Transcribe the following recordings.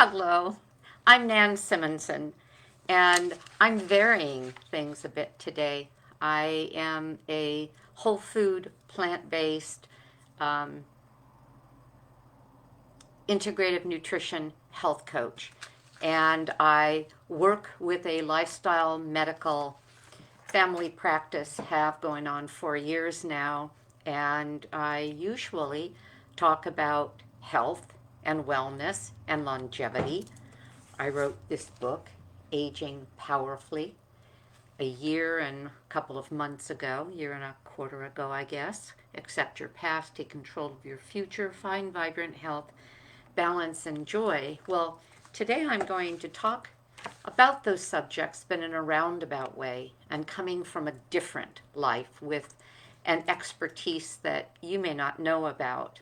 Hello, I'm Nan Simonson, and I'm varying things a bit today. I am a whole food, plant-based, um, integrative nutrition health coach, and I work with a lifestyle medical family practice, have going on 4 years now, and I usually talk about health and wellness and longevity. I wrote this book, Aging Powerfully, a year and a couple of months ago, year and a quarter ago, I guess. Accept your past, take control of your future, find vibrant health, balance, and joy. Well, today I'm going to talk about those subjects, but in a roundabout way, and coming from a different life with an expertise that you may not know about.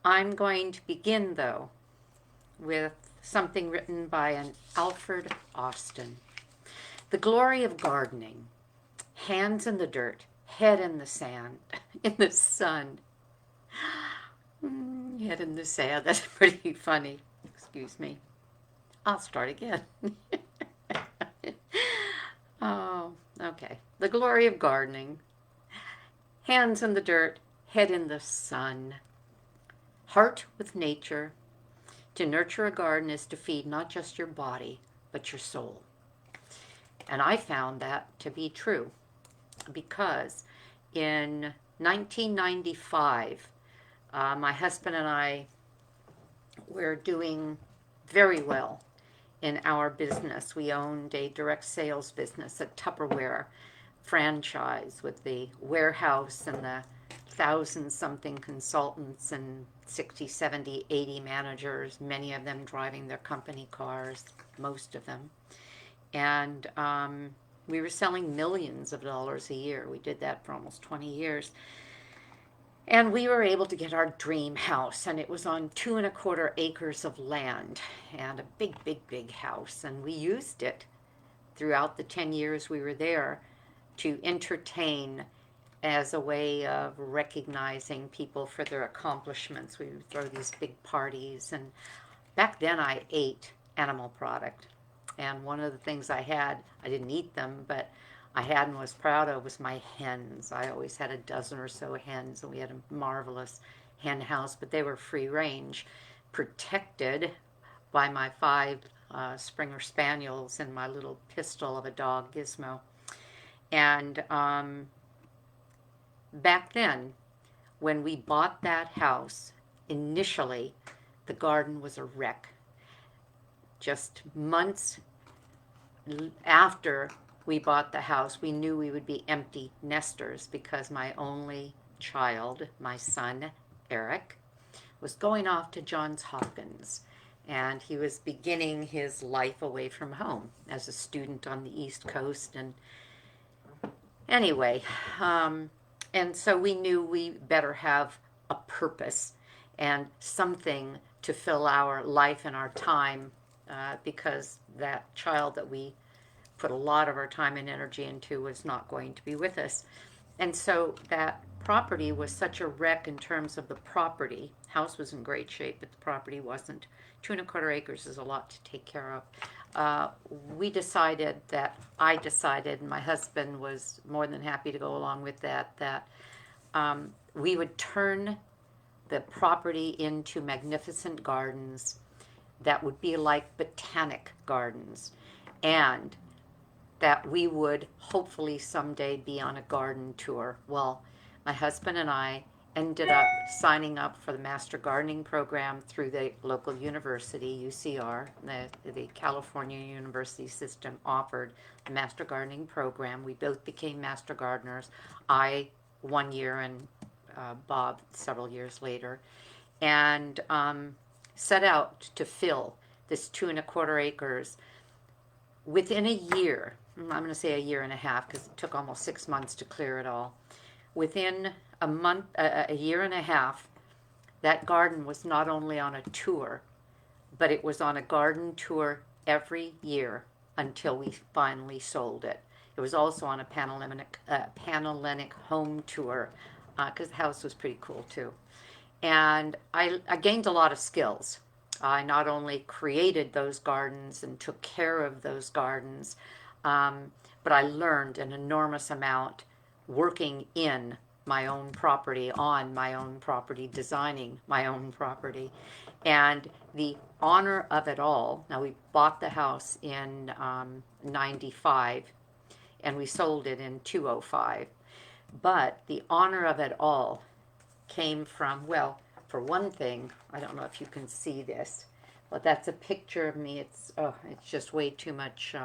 I'm going to begin, though, with something written by an Alfred Austin. The glory of gardening. Hands in the dirt, head in the sand, in the sun. Head in the sand, that's pretty funny. Excuse me. I'll start again. Oh, okay. The glory of gardening. Hands in the dirt, head in the sun. Heart with nature. To nurture a garden is to feed not just your body, but your soul. And I found that to be true because in 1995, my husband and I were doing very well in our business. We owned a direct sales business, a Tupperware franchise with the warehouse and the thousand something consultants and 60, 70, 80 managers, many of them driving their company cars, most of them. And we were selling millions of dollars a year. We did that for almost 20 years. And we were able to get our dream house, and it was on 2.25 acres of land and a big, big, big house. And we used it throughout the 10 years we were there to entertain as a way of recognizing people for their accomplishments. We would throw these big parties. And back then I ate animal product. And one of the things I had, I didn't eat them, but I had and was proud of was my hens. I always had a dozen or so hens, and we had a marvelous hen house, but they were free range, protected by my five Springer Spaniels and my little pistol of a dog, Gizmo. And back then, when we bought that house, initially, the garden was a wreck. Just months after we bought the house, we knew we would be empty nesters because my only child, my son, Eric, was going off to Johns Hopkins. And he was beginning his life away from home as a student on the East Coast. And anyway, and so we knew we better have a purpose and something to fill our life and our time because that child that we put a lot of our time and energy into was not going to be with us. And so that property was such a wreck in terms of the property. House was in great shape, but the property wasn't. 2.25 acres is a lot to take care of. I decided, and my husband was more than happy to go along with that, that we would turn the property into magnificent gardens that would be like botanic gardens, and that we would hopefully someday be on a garden tour. Well, my husband and I ended up signing up for the Master Gardening Program through the local university, UCR. The California University System offered the Master Gardening Program. We both became Master Gardeners. I 1 year and Bob several years later. And set out to fill this 2.25 acres. Within a year, I'm going to say a year and a half because it took almost 6 months to clear it all. Within a year and a half, that garden was not only on a tour, but it was on a garden tour every year until we finally sold it. It was also on a Panhellenic home tour because the house was pretty cool too. And I gained a lot of skills I not only created those gardens and took care of those gardens, but I learned an enormous amount working in my own property, on my own property, designing my own property. And the honor of it all, now we bought the house in 95 and we sold it in 205. But the honor of it all came from, well, for one thing, I don't know if you can see this, but that's a picture of me. It's just way too much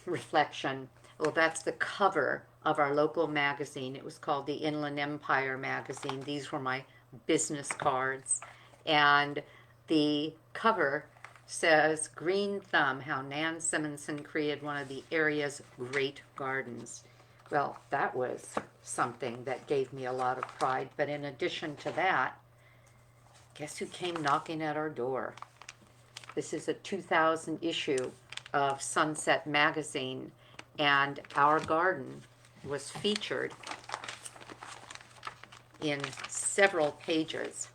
reflection. Well, that's the cover of our local magazine. It was called the Inland Empire magazine. These were my business cards. And the cover says, Green Thumb, how Nan Simonson created one of the area's great gardens. Well, that was something that gave me a lot of pride. But in addition to that, guess who came knocking at our door? This is a 2000 issue of Sunset magazine, and our garden was featured in several pages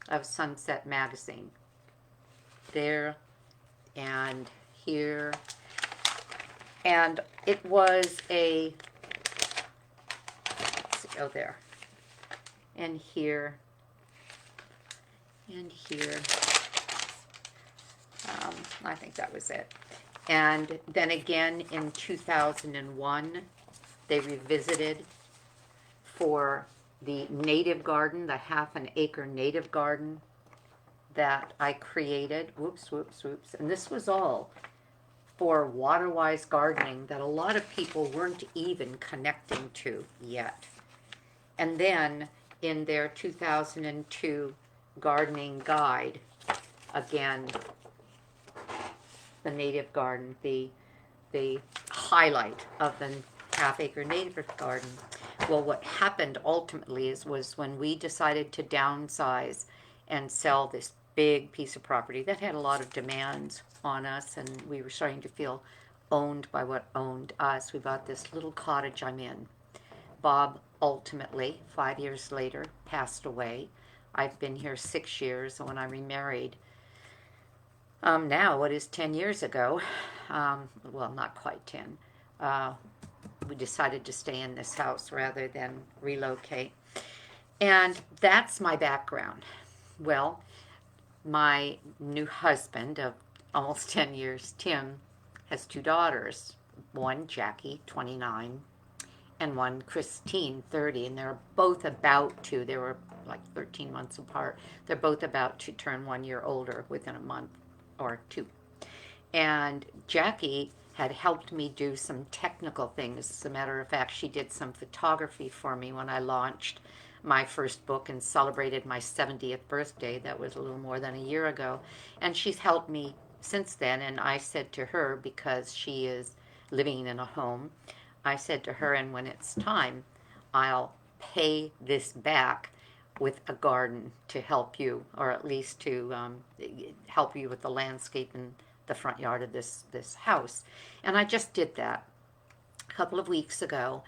of Sunset magazine. There and here. And it was a, let's see, oh there, and here, and here. I think that was it. And then again in 2001, they revisited for the native garden, the half an acre native garden that I created. Whoops. And this was all for water-wise gardening that a lot of people weren't even connecting to yet. And then in their 2002 gardening guide, again, the native garden, the highlight of the half-acre native garden. Well, what happened ultimately was when we decided to downsize and sell this big piece of property that had a lot of demands on us, and we were starting to feel owned by what owned us. We bought this little cottage I'm in. Bob ultimately, 5 years later, passed away. I've been here 6 years, and when I remarried, now, what is 10 years ago, well, not quite 10, we decided to stay in this house rather than relocate. And that's my background. Well, my new husband of almost 10 years, Tim, has 2 daughters. One, Jackie, 29, and one, Christine, 30. And they're both about to, they were like 13 months apart. They're both about to turn 1 year older within a month or 2. And Jackie had helped me do some technical things. As a matter of fact, she did some photography for me when I launched my first book and celebrated my 70th birthday. That was a little more than a year ago. And she's helped me since then. And I said to her, because she is living in a home, I said to her, and when it's time, I'll pay this back with a garden to help you, or at least to help you with the landscape in the front yard of this house. And I just did that. A couple of weeks ago,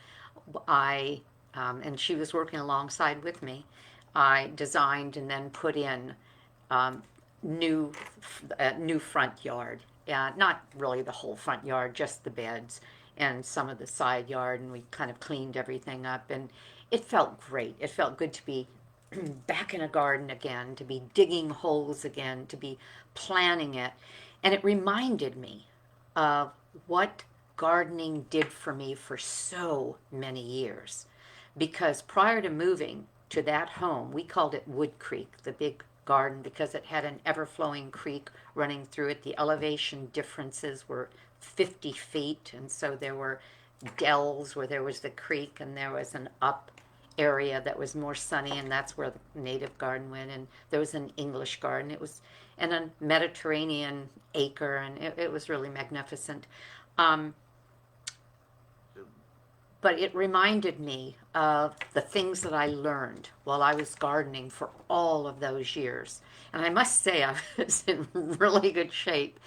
and she was working alongside with me, I designed and then put in new front yard. Not really the whole front yard, just the beds and some of the side yard, and we kind of cleaned everything up, and it felt great. It felt good to be back in a garden again, to be digging holes again, to be planning it. And it reminded me of what gardening did for me for so many years. Because prior to moving to that home, we called it Wood Creek, the big garden, because it had an ever-flowing creek running through it. The elevation differences were 50 feet, and so there were dells where there was the creek, and there was an up area that was more sunny, and that's where the native garden went. And there was an English garden. It was and a Mediterranean acre, and it was really magnificent. But it reminded me of the things that I learned while I was gardening for all of those years. And I must say I was in really good shape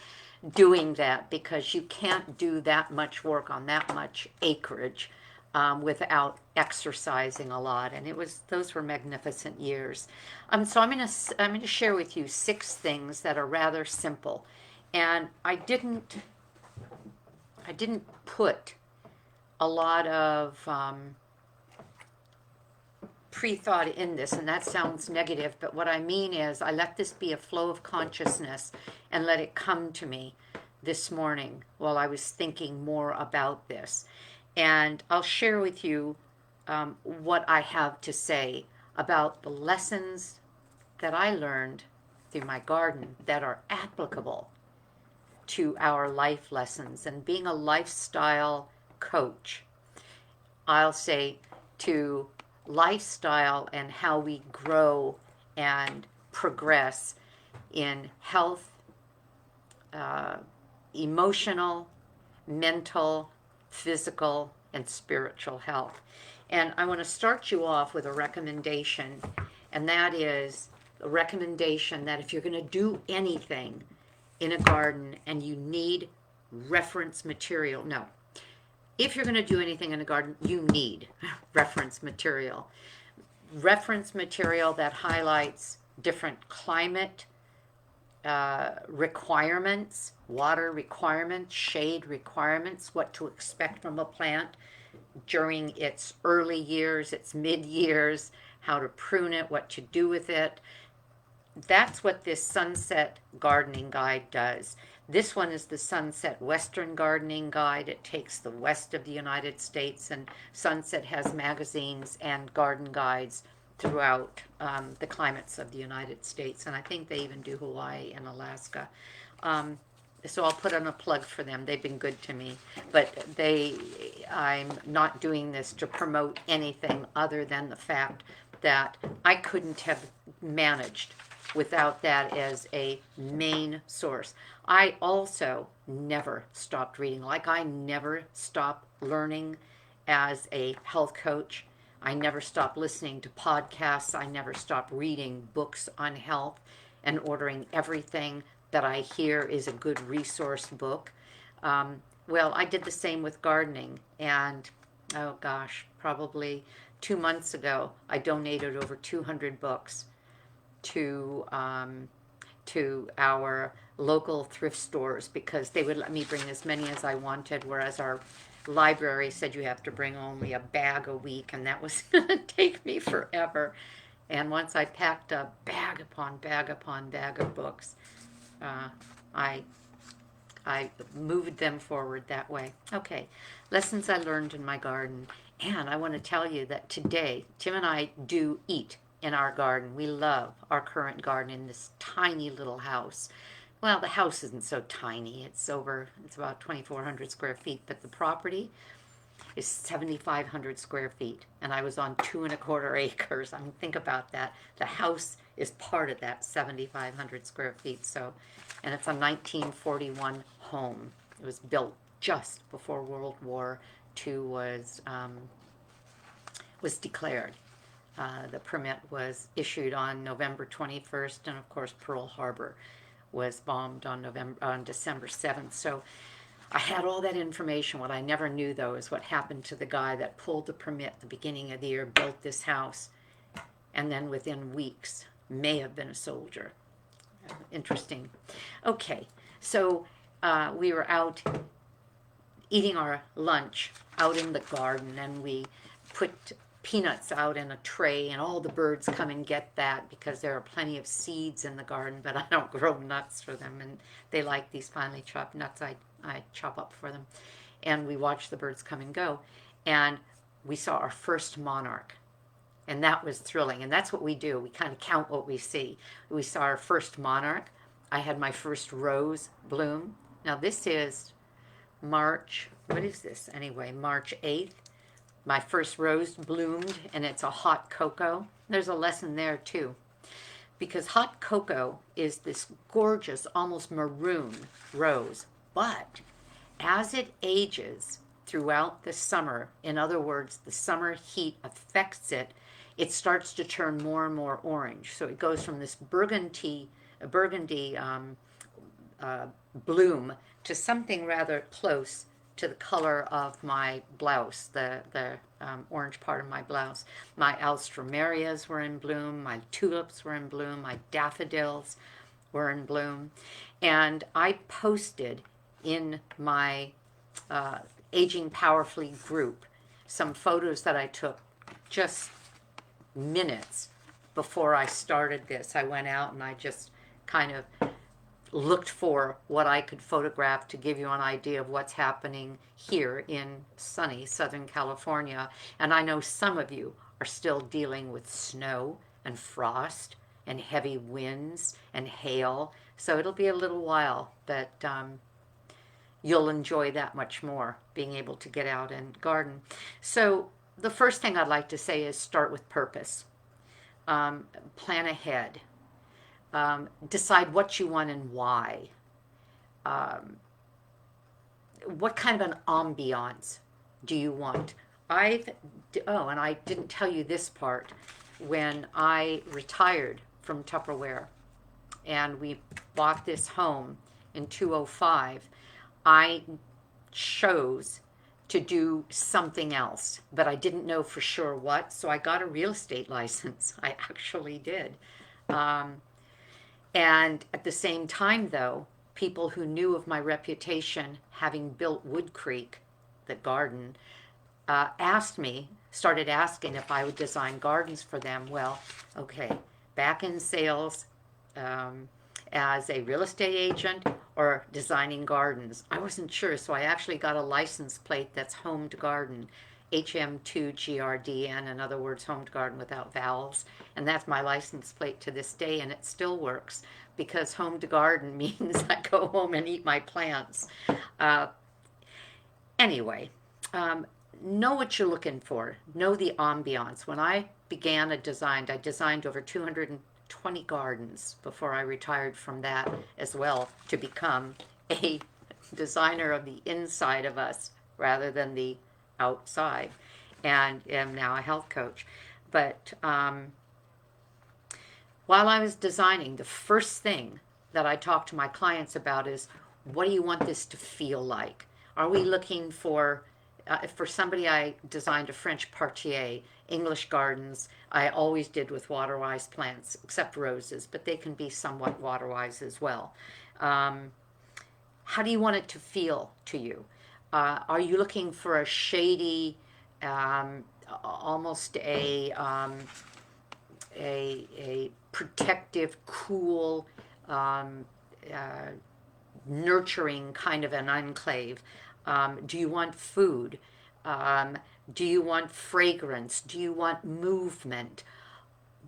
doing that, because you can't do that much work on that much acreage without exercising a lot, and those were magnificent years. So I'm gonna share with you 6 things that are rather simple, and I didn't put a lot of pre-thought in this, and that sounds negative, but what I mean is I let this be a flow of consciousness and let it come to me this morning while I was thinking more about this. And I'll share with you what I have to say about the lessons that I learned through my garden that are applicable to our life lessons. And being a lifestyle coach, I'll say to lifestyle and how we grow and progress in health, emotional, mental, physical, and spiritual health. And I want to start you off with a recommendation, and that is a recommendation that if you're going to do anything in a garden and you need reference material, no, if you're going to do anything in a garden, you need reference material. Reference material that highlights different climate requirements, water requirements, shade requirements, what to expect from a plant during its early years, its mid years, how to prune it, what to do with it. That's what this Sunset Gardening Guide does. This one is the Sunset Western Gardening Guide. It takes the west of the United States, and Sunset has magazines and garden guides throughout the climates of the United States, and I think they even do Hawaii and Alaska. So I'll put on a plug for them. They've been good to me, but I'm not doing this to promote anything other than the fact that I couldn't have managed without that as a main source. I also never stopped reading, like I never stopped learning as a health coach. I never stopped listening to podcasts. I never stopped reading books on health and ordering everything that I hear is a good resource book. Well, I did the same with gardening, and oh gosh, probably 2 months ago, I donated over 200 books to our local thrift stores because they would let me bring as many as I wanted, whereas our library said you have to bring only a bag a week, and that was going to take me forever. And once I packed a bag upon bag upon bag of books, I moved them forward that way. Okay, lessons I learned in my garden. And I want to tell you that today, Tim and I do eat in our garden. We love our current garden in this tiny little house. Well, the house isn't so tiny. It's about 2,400 square feet, but the property is 7,500 square feet. And I was on 2¼ acres. I mean, think about that. The house is part of that 7,500 square feet. So, and it's a 1941 home. It was built just before World War II was declared. The permit was issued on November 21st, and of course Pearl Harbor was bombed on December 7th. So I had all that information. What I never knew, though, is what happened to the guy that pulled the permit at the beginning of the year, built this house, and then within weeks may have been a soldier. Interesting. Okay, so we were out eating our lunch out in the garden, and we put peanuts out in a tray, and all the birds come and get that because there are plenty of seeds in the garden, but I don't grow nuts for them, and they like these finely chopped nuts I chop up for them. And we watch the birds come and go, and we saw our first monarch, and that was thrilling. And that's what we do. We kind of count what we see. We saw our first monarch. I had my first rose bloom. Now this is March, what is this anyway, March 8th. My first rose bloomed, and it's a hot cocoa. There's a lesson there too, because hot cocoa is this gorgeous, almost maroon rose, but as it ages throughout the summer, in other words, the summer heat affects it, it starts to turn more and more orange. So it goes from this burgundy bloom to something rather close to the color of my blouse, the orange part of my blouse. My alströmerias were in bloom, my tulips were in bloom, my daffodils were in bloom. And I posted in my Aging Powerfully group some photos that I took just minutes before I started this. I went out and I just kind of looked for what I could photograph to give you an idea of what's happening here in sunny Southern California. And I know some of you are still dealing with snow and frost and heavy winds and hail. So it'll be a little while, but you'll enjoy that much more, being able to get out and garden. So the first thing I'd like to say is start with purpose. Plan ahead. Decide what you want and why. What kind of an ambiance do you want? And I didn't tell you this part. When I retired from Tupperware and we bought this home in 2005, I chose to do something else, but I didn't know for sure what, so I got a real estate license. I actually did. And at the same time, though, people who knew of my reputation, having built Wood Creek, the garden, started asking if I would design gardens for them. Well, okay, back in sales, as a real estate agent or designing gardens. I wasn't sure, so I actually got a license plate that's Home to Garden, HM2GRDN, in other words, Home to Garden without vowels. And that's my license plate to this day, and it still works because Home to Garden means I go home and eat my plants. Anyway, know what you're looking for. Know the ambiance. When I began I designed over 220 gardens before I retired from that as well, to become a designer of the inside of us rather than the outside, and am now a health coach. But while I was designing, the first thing that I talk to my clients about is, what do you want this to feel like? Are we looking for somebody, I designed a French parterre, English gardens. I always did with water-wise plants, except roses, but they can be somewhat water-wise as well. How do you want it to feel to you? Are you looking for a shady, almost a protective, cool, nurturing kind of an enclave? Do you want food? Do you want fragrance? Do you want movement?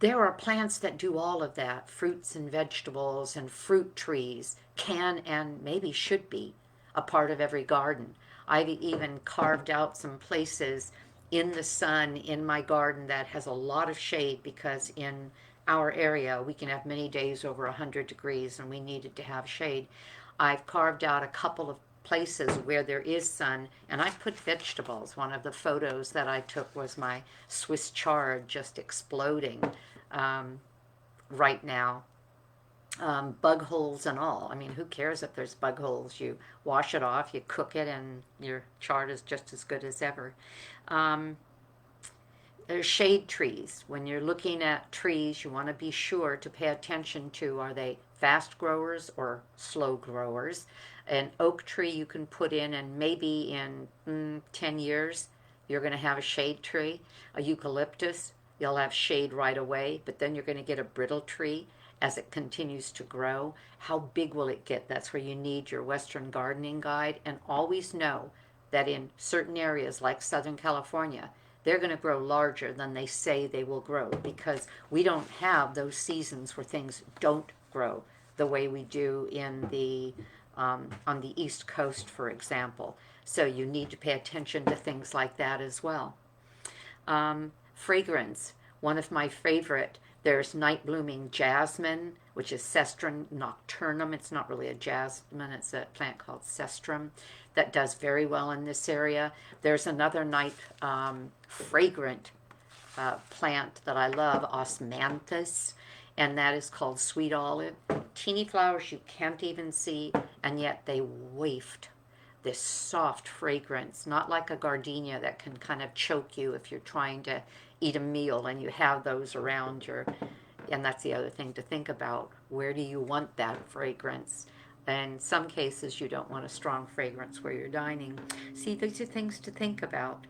There are plants that do all of that. Fruits and vegetables and fruit trees can and maybe should be a part of every garden. I've even carved out some places in the sun in my garden that has a lot of shade, because in our area we can have many days over 100 degrees and we needed to have shade. I've carved out a couple of places where there is sun, and I put vegetables. One of the photos that I took was my Swiss chard just exploding right now. Bug holes and all. I mean, who cares if there's bug holes? You wash it off, you cook it, and your chard is just as good as ever. There's shade trees. When you're looking at trees, you want to be sure to pay attention to, are they fast growers or slow growers? An oak tree you can put in, and maybe in 10 years you're going to have a shade tree. A eucalyptus, you'll have shade right away, but then you're going to get a brittle tree as it continues to grow. How big will it get? That's where you need your Western Gardening Guide. And always know that in certain areas like Southern California, they're going to grow larger than they say they will grow, because we don't have those seasons where things don't grow the way we do in the on the East Coast, for example. So you need to pay attention to things like that as well. Fragrance, one of my favorite. There's night blooming jasmine, which is Cestrum nocturnum. It's not really a jasmine, it's a plant called Cestrum that does very well in this area. There's another night fragrant plant that I love, osmanthus, and that is called sweet olive. Teeny flowers you can't even see, and yet they waft this soft fragrance, not like a gardenia that can kind of choke you if you're trying to eat a meal and you have those around your, and that's the other thing to think about. Where do you want that fragrance? In some cases, you don't want a strong fragrance where you're dining. See, these are things to think about.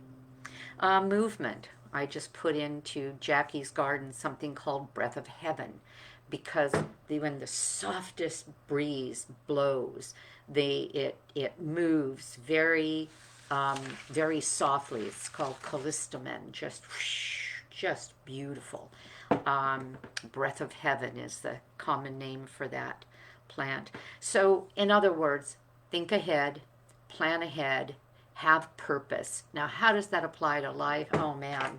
Movement. I just put into Jackie's garden something called Breath of Heaven, because when the softest breeze blows, it moves very softly. It's called callistomen, just beautiful. Breath of Heaven is the common name for that plant. So, in other words, think ahead, plan ahead, have purpose. Now, how does that apply to life? Oh man,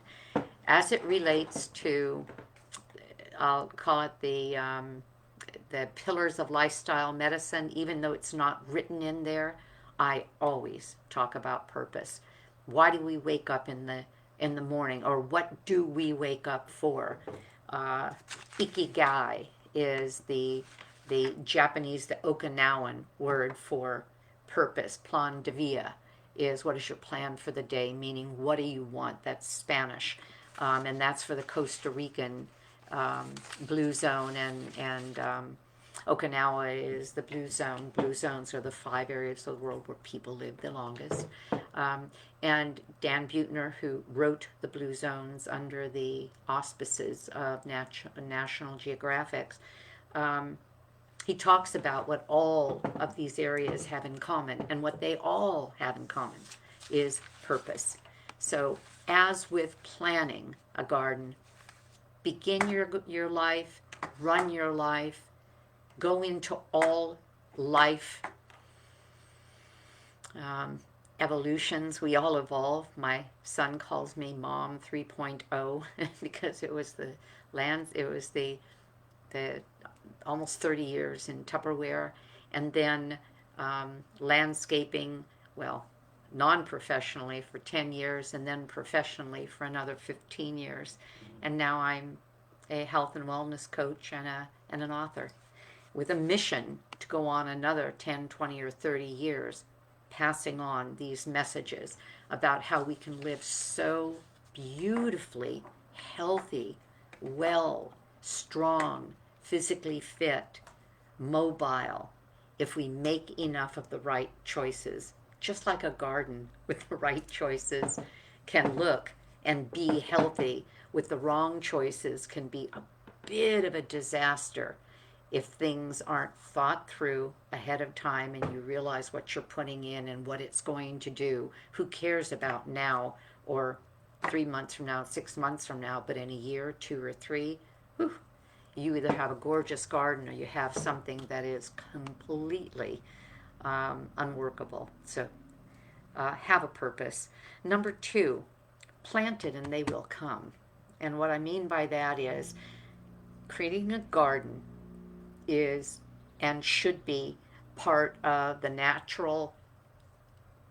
as it relates to, I'll call it the pillars of lifestyle medicine, even though it's not written in there, I always talk about purpose. Why do we wake up in the morning, or what do we wake up for? Ikigai is the Japanese, the Okinawan word for purpose. Plan de vida is what is your plan for the day, meaning what do you want? That's Spanish, and that's for the Costa Rican blue zone, and Okinawa is the blue zone. Blue zones are the 5 areas of the world where people live the longest. And Dan Buettner, who wrote the blue zones under the auspices of National Geographic, he talks about what all of these areas have in common, and what they all have in common is purpose. So as with planning a garden, begin your life, run your life, go into all life evolutions. We all evolve. My son calls me Mom 3.0 because it was the almost 30 years in Tupperware, and then landscaping, well, non-professionally for 10 years, and then professionally for another 15 years. And now I'm a health and wellness coach and an author, with a mission to go on another 10, 20, or 30 years, passing on these messages about how we can live so beautifully healthy, well, strong, physically fit, mobile, if we make enough of the right choices. Just like a garden with the right choices can look and be healthy, with the wrong choices can be a bit of a disaster if things aren't thought through ahead of time and you realize what you're putting in and what it's going to do. Who cares about now, or 3 months from now, 6 months from now, but in a year, 2 or 3, whew, you either have a gorgeous garden or you have something that is completely unworkable. So have a purpose. Number 2, plant it and they will come. And what I mean by that is, creating a garden is and should be part of the natural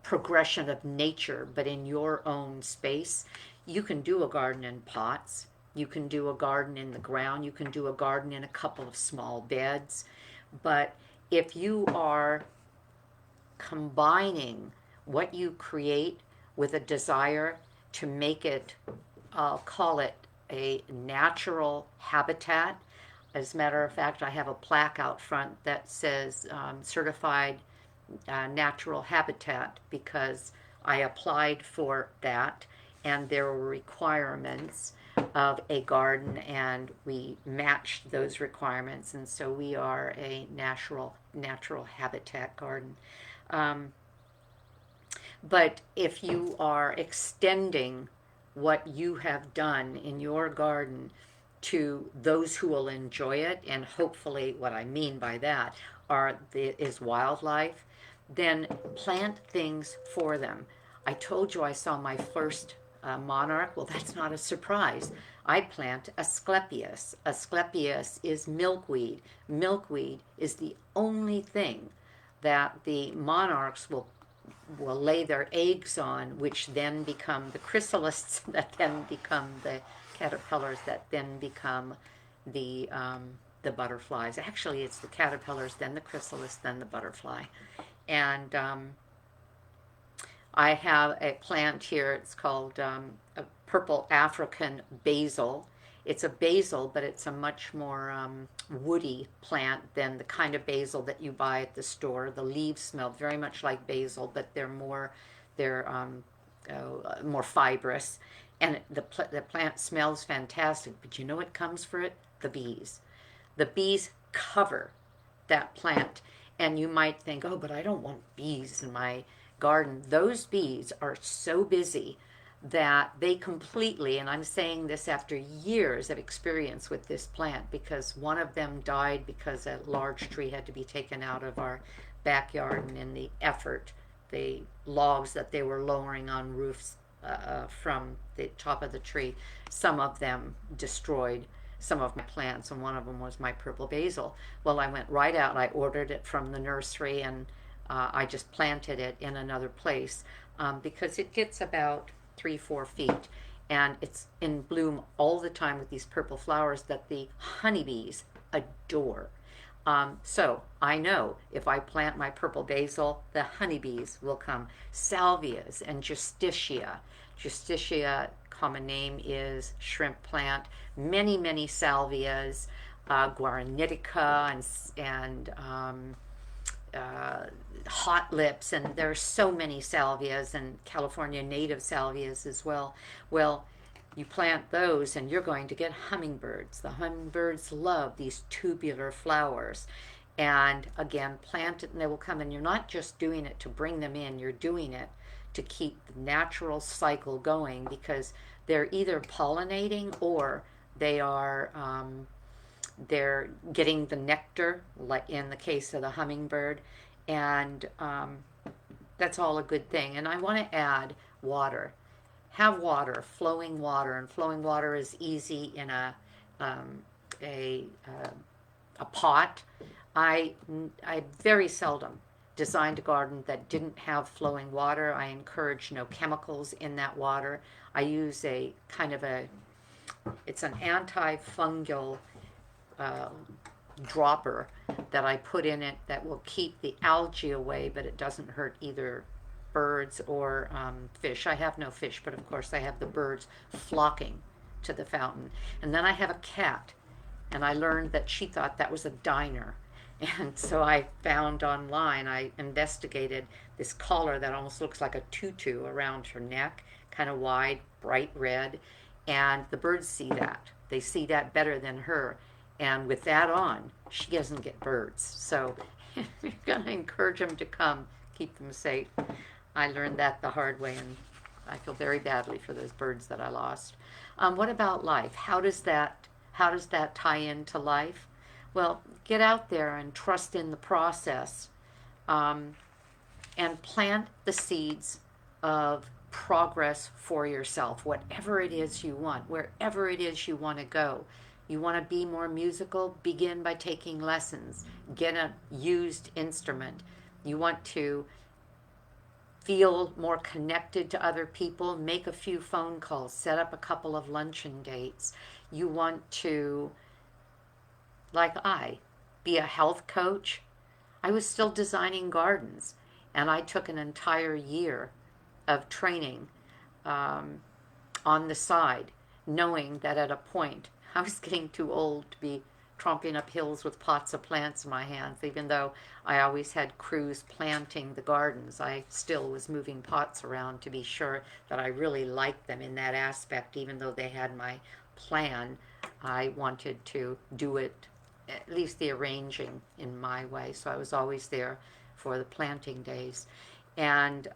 progression of nature, but in your own space. You can do a garden in pots. You can do a garden in the ground. You can do a garden in a couple of small beds. But if you are combining what you create with a desire to make it, I'll call it a natural habitat. As a matter of fact, I have a plaque out front that says certified natural habitat, because I applied for that and there were requirements of a garden and we matched those requirements, and so we are a natural habitat garden. But if you are extending what you have done in your garden to those who will enjoy it, and hopefully what I mean by that is wildlife, then plant things for them. I told you I saw my first monarch. Well, that's not a surprise. I plant Asclepias. Asclepias is milkweed. Milkweed is the only thing that the monarchs will lay their eggs on, which then become the chrysalids, that then become the caterpillars, that then become the butterflies. Actually, it's the caterpillars, then the chrysalis, then the butterfly. And I have a plant here. It's called a purple African basil. It's a basil, but it's a much more woody plant than the kind of basil that you buy at the store. The leaves smell very much like basil, but they're more fibrous, and the plant smells fantastic. But you know what comes for it? The bees. The bees cover that plant. And you might think, oh, but I don't want bees in my garden. Those bees are so busy that they completely, and I'm saying this after years of experience with this plant, because one of them died because a large tree had to be taken out of our backyard, and in the effort, the logs that they were lowering on roofs from the top of the tree, some of them destroyed some of my plants, and one of them was my purple basil. Well, I went right out. I ordered it from the nursery, and I just planted it in another place because it gets about 3-4 feet, and it's in bloom all the time with these purple flowers that the honeybees adore. So I know if I plant my purple basil, the honeybees will come. Salvias and justitia. Justitia, common name is shrimp plant. Many, many salvias, guaranitica and hot lips, and there are so many salvias and California native salvias as well. Well, you plant those and you're going to get hummingbirds. The hummingbirds love these tubular flowers. And again, plant it and they will come. And you're not just doing it to bring them in, you're doing it to keep the natural cycle going, because they're either pollinating or they are they're getting the nectar, like in the case of the hummingbird, and that's all a good thing. And I want to add water. Have water, flowing water, and flowing water is easy in um, a, uh, a pot. I very seldom designed a garden that didn't have flowing water. I encourage no chemicals in that water. I use a kind of it's an antifungal uh, dropper that I put in it that will keep the algae away, but it doesn't hurt either birds or fish. I have no fish, but of course I have the birds flocking to the fountain. And then I have a cat, and I learned that she thought that was a diner. And so I found online, I investigated this collar that almost looks like a tutu around her neck, kind of wide, bright red. And the birds see that. They see that better than her. And with that on, she doesn't get birds. So you're going to encourage them to come, keep them safe. I learned that the hard way, and I feel very badly for those birds that I lost. What about life? How does that tie into life? Well, get out there and trust in the process, um, and plant the seeds of progress for yourself, whatever it is you want, wherever it is you want to go. You want to be more musical? Begin by taking lessons. Get a used instrument. You want to feel more connected to other people? Make a few phone calls. Set up a couple of luncheon dates. You want to, like be a health coach? I was still designing gardens, and I took an entire year of training um, on the side, knowing that at a point I was getting too old to be tromping up hills with pots of plants in my hands. Even though I always had crews planting the gardens, I still was moving pots around to be sure that I really liked them in that aspect. Even though they had my plan, I wanted to do it, at least the arranging, in my way. So I was always there for the planting days. And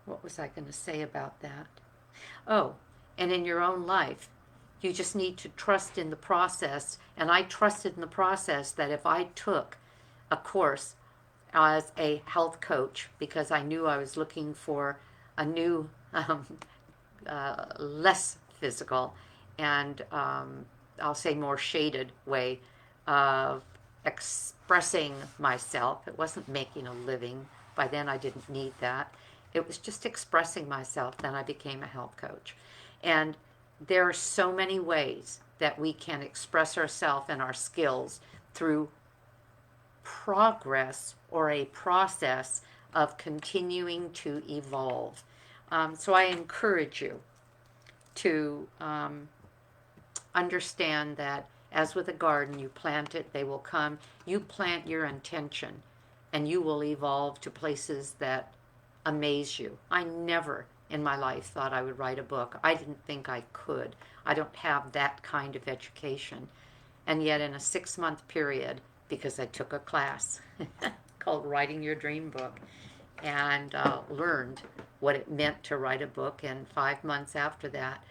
what was I going to say about that? Oh, and in your own life, you just need to trust in the process. And I trusted in the process that if I took a course as a health coach, because I knew I was looking for a new, less physical, and I'll say more shaded way of expressing myself. It wasn't making a living. By then I didn't need that. It was just expressing myself. Then I became a health coach. And there are so many ways that we can express ourselves and our skills through progress or a process of continuing to evolve. So I encourage you to understand that as with a garden, you plant it, they will come. You plant your intention, and you will evolve to places that amaze you. I never in my life thought I would write a book. I didn't think I could. I don't have that kind of education. And yet, in a 6-month period, because I took a class called Writing Your Dream Book, and learned what it meant to write a book. And 5 months after that,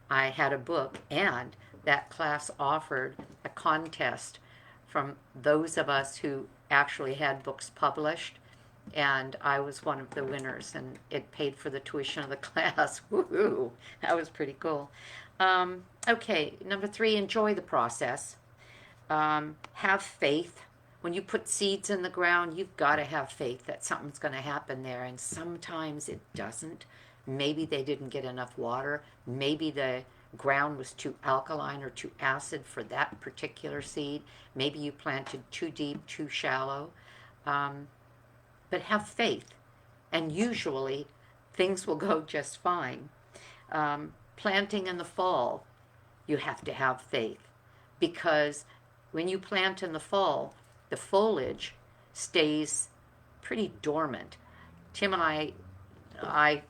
I had a book, and that class offered a contest from those of us who actually had books published, and I was one of the winners, and it paid for the tuition of the class. Woohoo! That was pretty cool. Okay, number 3, enjoy the process. Have faith. When you put seeds in the ground, you've got to have faith that something's going to happen there, and sometimes it doesn't. Maybe they didn't get enough water. Maybe the ground was too alkaline or too acid for that particular seed. Maybe you planted too deep, too shallow. But have faith, and usually things will go just fine. Planting in the fall, you have to have faith, because when you plant in the fall, the foliage stays pretty dormant. Tim and I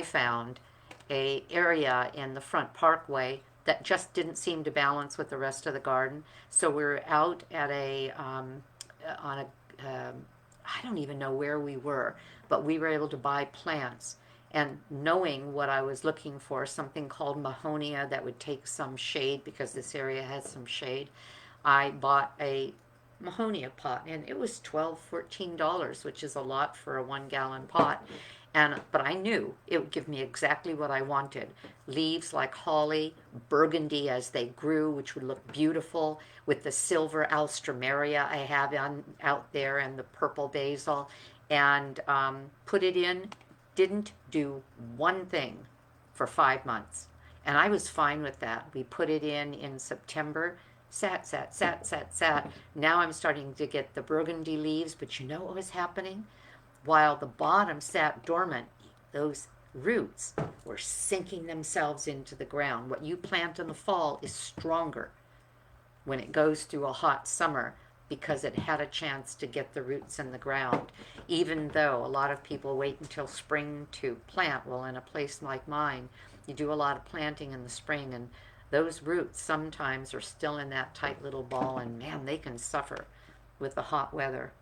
found a area in the front parkway that just didn't seem to balance with the rest of the garden. So we were out at I don't even know where we were, but we were able to buy plants. And knowing what I was looking for, something called Mahonia that would take some shade, because this area has some shade, I bought a Mahonia pot, and it was $12, $14, which is a lot for a 1-gallon pot. But I knew it would give me exactly what I wanted. Leaves like holly, burgundy as they grew, which would look beautiful, with the silver alstroemeria I have out there, and the purple basil. And put it in, didn't do one thing for 5 months. And I was fine with that. We put it in September. Sat. Now I'm starting to get the burgundy leaves, but you know what was happening? While the bottom sat dormant, those roots were sinking themselves into the ground. What you plant in the fall is stronger when it goes through a hot summer, because it had a chance to get the roots in the ground. Even though a lot of people wait until spring to plant, well, in a place like mine, you do a lot of planting in the spring, and those roots sometimes are still in that tight little ball, and man, they can suffer with the hot weather.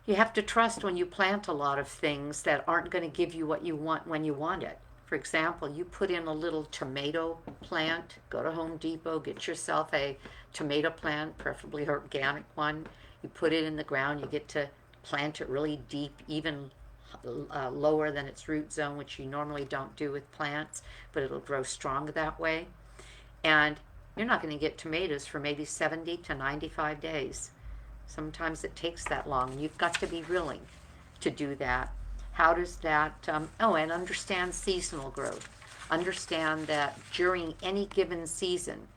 You have to trust when you plant a lot of things that aren't going to give you what you want when you want it. For example, you put in a little tomato plant, go to Home Depot, get yourself a tomato plant, preferably organic one. You put it in the ground, you get to plant it really deep, even lower than its root zone, which you normally don't do with plants, but it'll grow strong that way. And you're not going to get tomatoes for maybe 70 to 95 days. Sometimes it takes that long. You've got to be willing to do that. How does that, and understand seasonal growth. Understand that during any given season,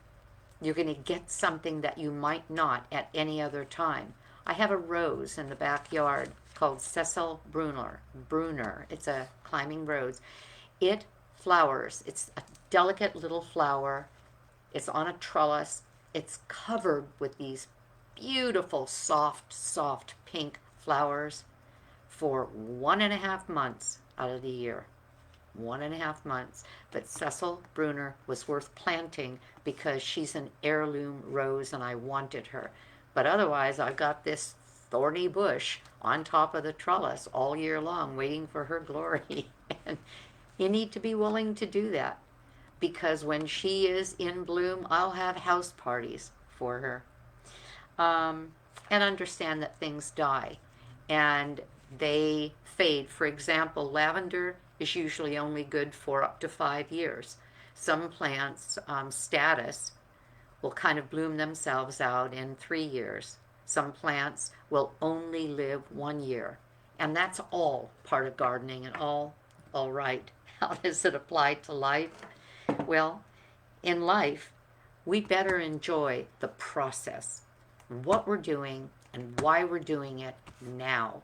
you're going to get something that you might not at any other time. I have a rose in the backyard called Cecil Brunner. It's a climbing rose. It flowers. It's a delicate little flower. It's on a trellis. It's covered with these beautiful, soft pink flowers for 1.5 months out of the year. 1.5 months. But Cecil Brunner was worth planting because she's an heirloom rose and I wanted her. But otherwise, I've got this thorny bush on top of the trellis all year long waiting for her glory. And you need to be willing to do that, because when she is in bloom, I'll have house parties for her. And understand that things die and they fade. For example, lavender is usually only good for up to 5 years. Some plants, status, will kind of bloom themselves out in 3 years. Some plants will only live 1 year. And that's all part of gardening and all right. How does it apply to life? Well, in life, we better enjoy the process, what we're doing and why we're doing it now,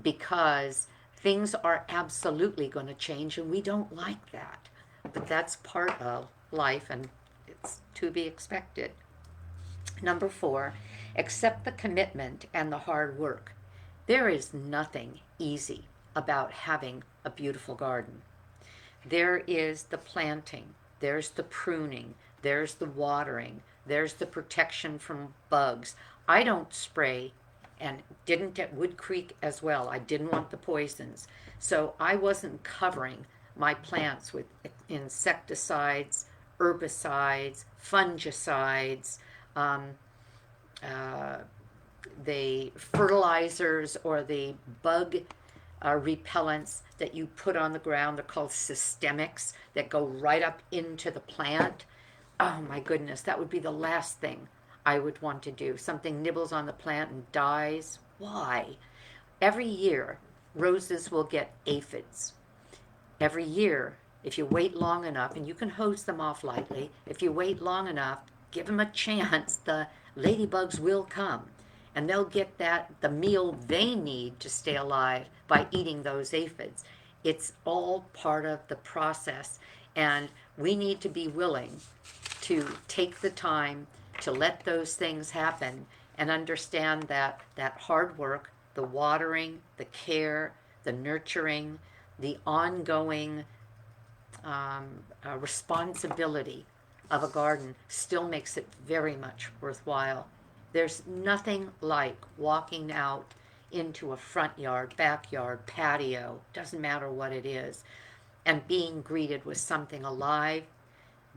because things are absolutely going to change and we don't like that. But that's part of life and it's to be expected. Number 4, accept the commitment and the hard work. There is nothing easy about having a beautiful garden. There is the planting, there's the pruning, there's the watering, there's the protection from bugs. I don't spray and didn't at Wood Creek as well. I didn't want the poisons. So I wasn't covering my plants with insecticides, herbicides, fungicides, um, uh, the fertilizers or the bug repellents that you put on the ground. They're called systemics that go right up into the plant. Oh my goodness, that would be the last thing I would want to do. Something nibbles on the plant and dies. Why? Every year, roses will get aphids. Every year, if you wait long enough, and you can hose them off lightly, if you wait long enough, give them a chance, the ladybugs will come. And they'll get the meal they need to stay alive by eating those aphids. It's all part of the process. And we need to be willing to take the time to let those things happen and understand that hard work, the watering, the care, the nurturing, the ongoing responsibility of a garden still makes it very much worthwhile. There's nothing like walking out into a front yard, backyard, patio, doesn't matter what it is, and being greeted with something alive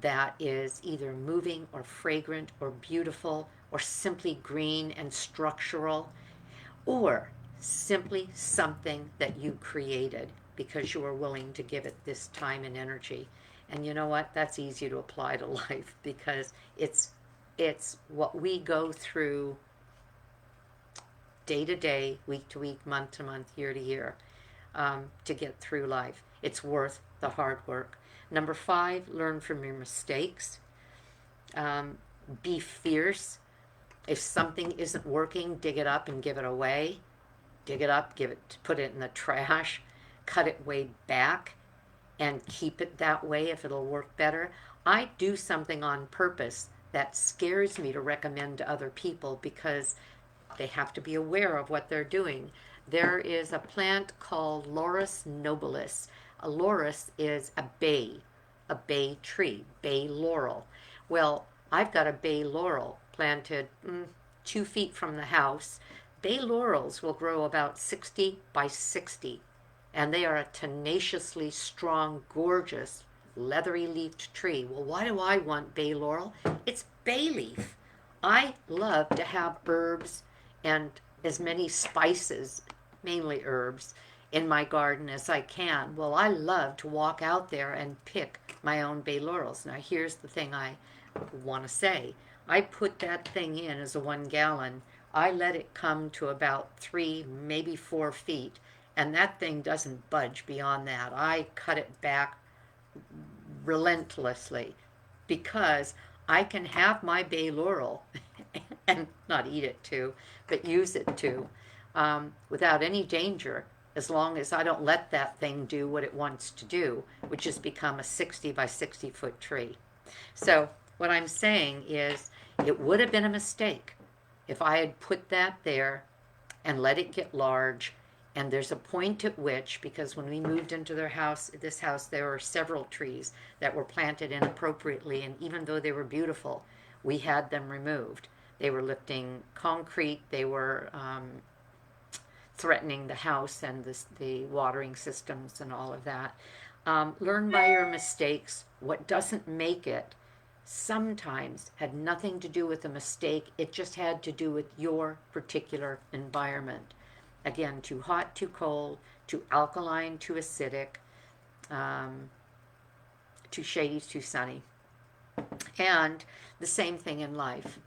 that is either moving or fragrant or beautiful or simply green and structural, or simply something that you created because you were willing to give it this time and energy. And you know what? That's easy to apply to life because it's what we go through day to day, week to week, month to month, year to year, to get through life. It's worth the hard work. Number 5, learn from your mistakes. Be fierce. If something isn't working, dig it up and give it away. Dig it up, put it in the trash, cut it way back, and keep it that way if it'll work better. I do something on purpose that scares me to recommend to other people because they have to be aware of what they're doing. There is a plant called Laurus nobilis. A laurus is a bay tree, bay laurel. Well, I've got a bay laurel planted 2 feet from the house. Bay laurels will grow about 60 by 60, and they are a tenaciously strong, gorgeous, leathery leafed tree. Well, why do I want bay laurel? It's bay leaf. I love to have herbs and as many spices, mainly herbs, in my garden as I can. Well, I love to walk out there and pick my own bay laurels. Now, here's the thing I want to say. I put that thing in as a 1 gallon. I let it come to about 3, maybe 4 feet, and that thing doesn't budge beyond that. I cut it back relentlessly because I can have my bay laurel and not eat it too, but use it too, without any danger, as long as I don't let that thing do what it wants to do, which is become a 60 by 60 foot tree. So what I'm saying is it would have been a mistake if I had put that there and let it get large. And there's a point at which, because when we moved into this house, there were several trees that were planted inappropriately, and even though they were beautiful, we had them removed. They were lifting concrete, they were threatening the house and the watering systems and all of that. Learn by your mistakes. What doesn't make it sometimes had nothing to do with a mistake, it just had to do with your particular environment. Again, too hot, too cold, too alkaline, too acidic, too shady, too sunny. And the same thing in life.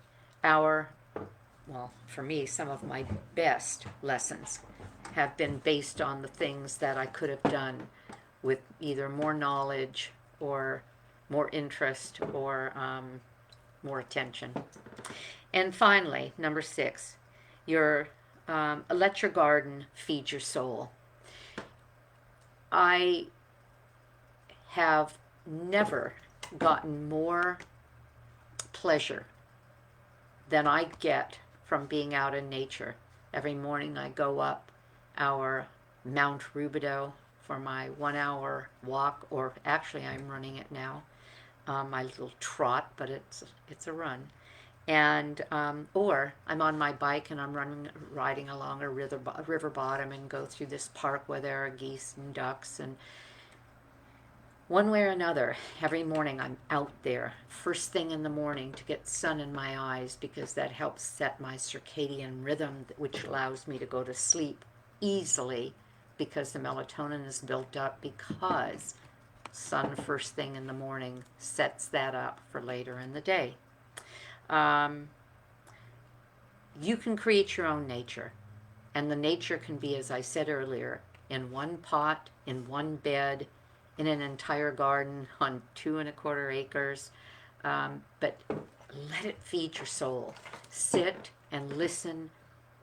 Well, for me, some of my best lessons have been based on the things that I could have done with either more knowledge or more interest or more attention. And finally, number 6, your let your garden feed your soul. I have never gotten more pleasure than I get from being out in nature. Every morning I go up our Mount Rubidoux for my 1 hour walk, or actually I'm running it now, my little trot, but it's a run. And or I'm on my bike and I'm riding along a river bottom and go through this park where there are geese and ducks, and one way or another, every morning I'm out there first thing in the morning to get sun in my eyes, because that helps set my circadian rhythm, which allows me to go to sleep easily, because the melatonin is built up, because sun first thing in the morning sets that up for later in the day. You can create your own nature, and the nature can be, as I said earlier, in one pot, in one bed, in an entire garden on 2¼ acres, but let it feed your soul. Sit and listen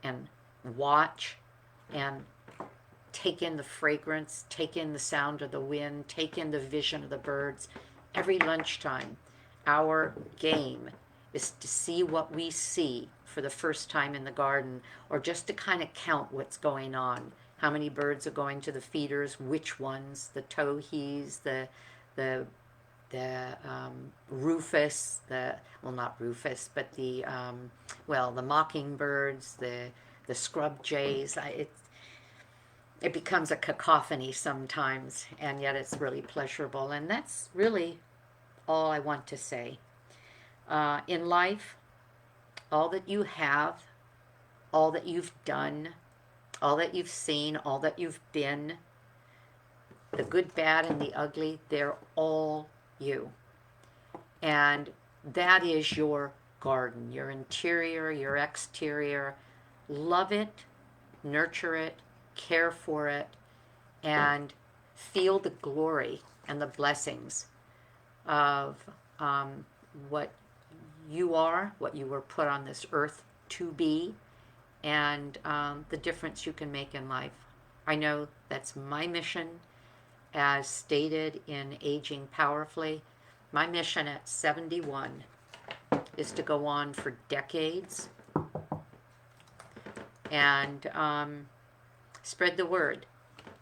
and watch and take in the fragrance, take in the sound of the wind, take in the vision of the birds. Every lunchtime, our game is to see what we see for the first time in the garden, or just to kind of count what's going on. How many birds are going to the feeders, which ones, the towhees, the rufous, well, not rufous, but the mockingbirds, the scrub jays. It becomes a cacophony sometimes, and yet it's really pleasurable. And that's really all I want to say. In life, all that you have, all that you've done, all that you've seen, all that you've been, the good, bad, and the ugly, they're all you. And that is your garden, your interior, your exterior. Love it, nurture it, care for it, and feel the glory and the blessings of what you are, what you were put on this earth to be, and the difference you can make in life. I know that's my mission, as stated in Aging Powerfully. My mission at 71 is to go on for decades and spread the word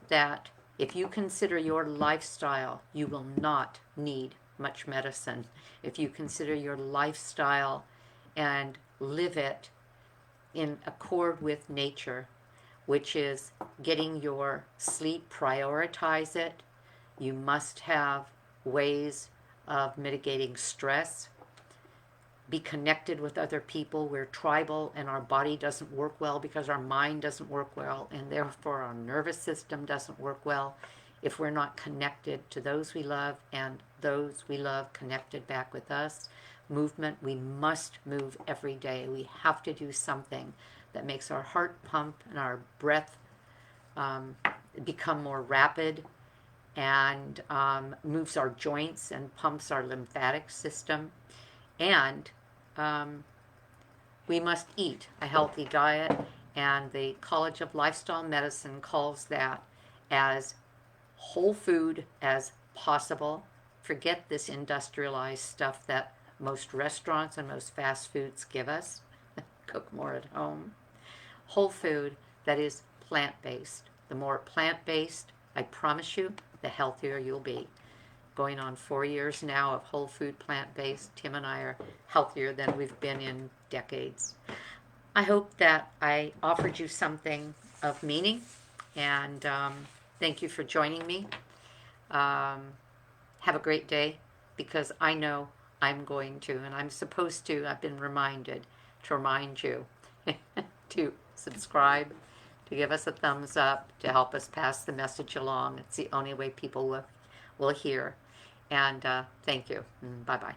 that if you consider your lifestyle, you will not need much medicine. If you consider your lifestyle and live it in accord with nature, which is getting your sleep, prioritize it. You must have ways of mitigating stress. Be connected with other people. We're tribal, and our body doesn't work well because our mind doesn't work well, and therefore our nervous system doesn't work well if we're not connected to those we love, and those we love connected back with us. Movement, we must move every day. We have to do something that makes our heart pump and our breath become more rapid, and moves our joints and pumps our lymphatic system. And we must eat a healthy diet, and the College of Lifestyle Medicine calls that as whole food as possible. Forget this industrialized stuff that most restaurants and most fast foods give us. Cook more at home. Whole food that is plant-based. The more plant-based, I promise you, the healthier you'll be. Going on 4 years now of whole food plant-based. Tim and I are healthier than we've been in decades. I hope that I offered you something of meaning, and thank you for joining me. Have a great day, because I know I'm going to, and I'm supposed to, I've been reminded to remind you to subscribe, to give us a thumbs up, to help us pass the message along. It's the only way people will hear. And thank you. Bye-bye.